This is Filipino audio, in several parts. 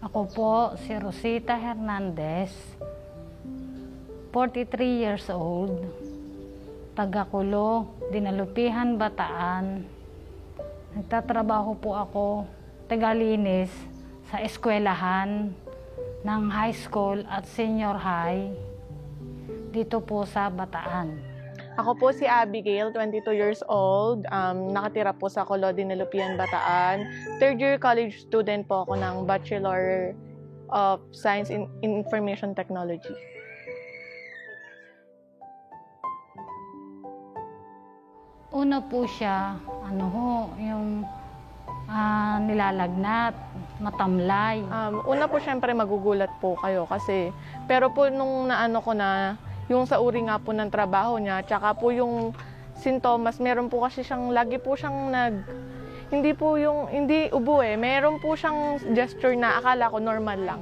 Ako po si Rosita Hernandez, 43 years old, taga-Kulo, Dinalupihan, Bataan. Nagtatrabaho po ako, tagalinis sa eskwelahan ng high school at senior high dito po sa Bataan. Ako po si Abigail, 22 years old, nakatira po sa Kulo, Dinalupihan, Bataan. Third year college student po ako ng Bachelor of Science in Information Technology. Una po siya, yung nilalagnat, matamlay. Una po syempre magugulat po kayo kasi, pero po nung naano ko na, yung sa uri nga po ng trabaho niya, tsaka po yung sintomas, meron po kasi siyang, lagi po siyang hindi ubo eh, meron po siyang gesture na akala ko normal lang.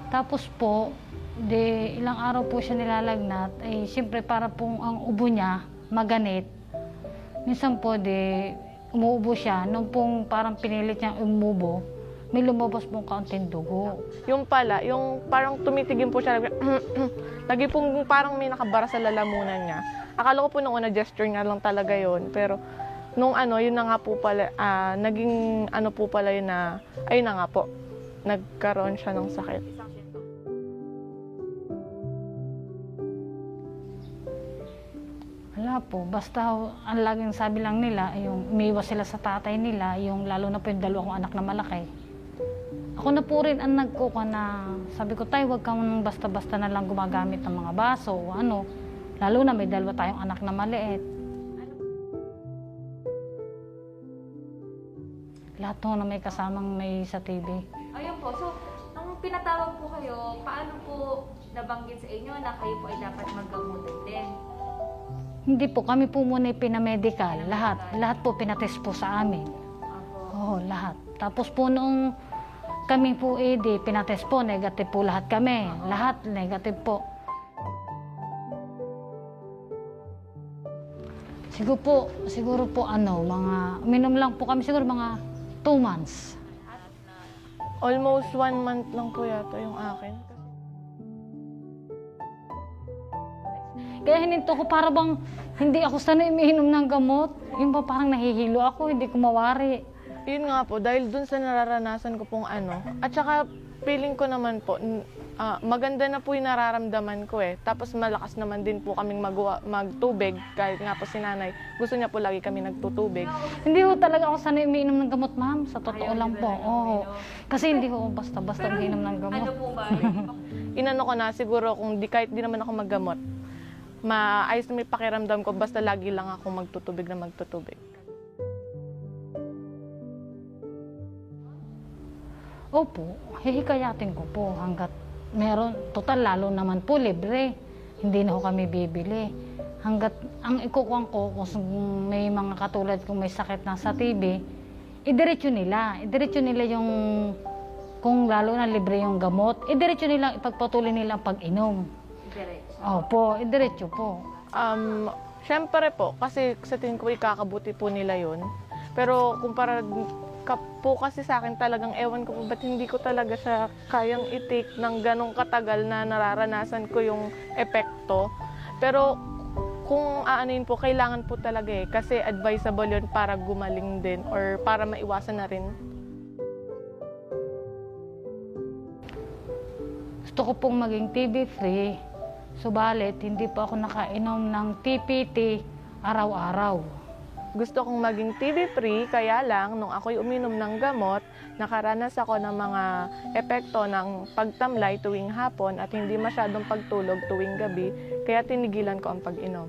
Tapos po, ilang araw po siya nilalagnat, siyempre para pong ang ubo niya maganit. Minsan po, umuubo siya, nung pong parang pinilit niya umubo, may lumabas pong kaunting dugo. Yung pala, yung parang tumitigim po siya, lagi pong parang may nakabara sa lalamunan niya. Akala ko po nung una gesture nga lang talaga yon, pero nung yun na nga po pala, naging po pala yun na, ayun na nga po, nagkaroon siya ng sakit. Wala po, basta ang laging sabi lang nila, yung umiwas sila sa tatay nila, yung lalo na po yung dalawang anak na malaki. Ako na po rin ang nagkuka na, sabi ko, tay, huwag kang basta-basta na lang gumagamit ng mga baso o lalo na may dalawa tayong anak na maliit. Lahat po na may kasamang may sa TV. Ayun po, so nung pinatawag po kayo, paano po nabanggit sa inyo na kayo po ay dapat maggamutan din? Hindi po, kami po muna pinamedical, lahat po pinatest po sa amin. Oo, lahat. Tapos po nung kami po pinatest po, negative po lahat kami. Lahat negative po. Siguro po uminom lang po kami siguro mga 2 months. Almost 1 month lang po yata yung akin. Kaya hininto ko para bang hindi ako sanay umiinom ng gamot. Yung ba parang nahihilo ako, hindi ko mawari. Yun nga po, dahil dun sa nararanasan ko pong at saka feeling ko naman po, maganda na po yung nararamdaman ko eh. Tapos malakas naman din po kaming magtubig, kahit nga po si nanay, gusto niya po lagi kami nagtutubig. Hindi ko talaga ako sanay umiinom ng gamot, ma'am. Sa totoo lang po. Oo. Kasi hindi ko basta-basta umiinom ng gamot. Ano po ba? Inano ko na siguro kung kahit di naman ako maggamot, maayos na may pakiramdam ko, basta lagi lang ako magtutubig. Opo, hihikayatin ko po hanggat meron, total lalo naman po libre, hindi na ho kami bibili. Hanggat ang ikukuhan ko kung may mga katulad kung may sakit na sa TB, idiretso nila yung, kung lalo na libre yung gamot, idiretso nila, ipagpatuloy nila ang pag-inom. Diretso? Opo, idiretso po. Siyempre po, kasi sa tingin ko ikakabuti po nila yun. Pero kumpara po kasi sa akin talagang ewan ko po ba't hindi ko talaga siya kayang i-take ng ganong katagal na nararanasan ko yung epekto. Pero kung aanin po, kailangan po talaga kasi advisable yun para gumaling din or para maiwasan na rin. Gusto ko pong maging TB-free, subalit hindi po ako nakainom ng TPT araw-araw. Gusto kong maging TB-free, kaya lang nung ako'y uminom ng gamot, nakaranas ako ng mga epekto ng pagtamlay tuwing hapon at hindi masyadong pagtulog tuwing gabi, kaya tinigilan ko ang pag-inom.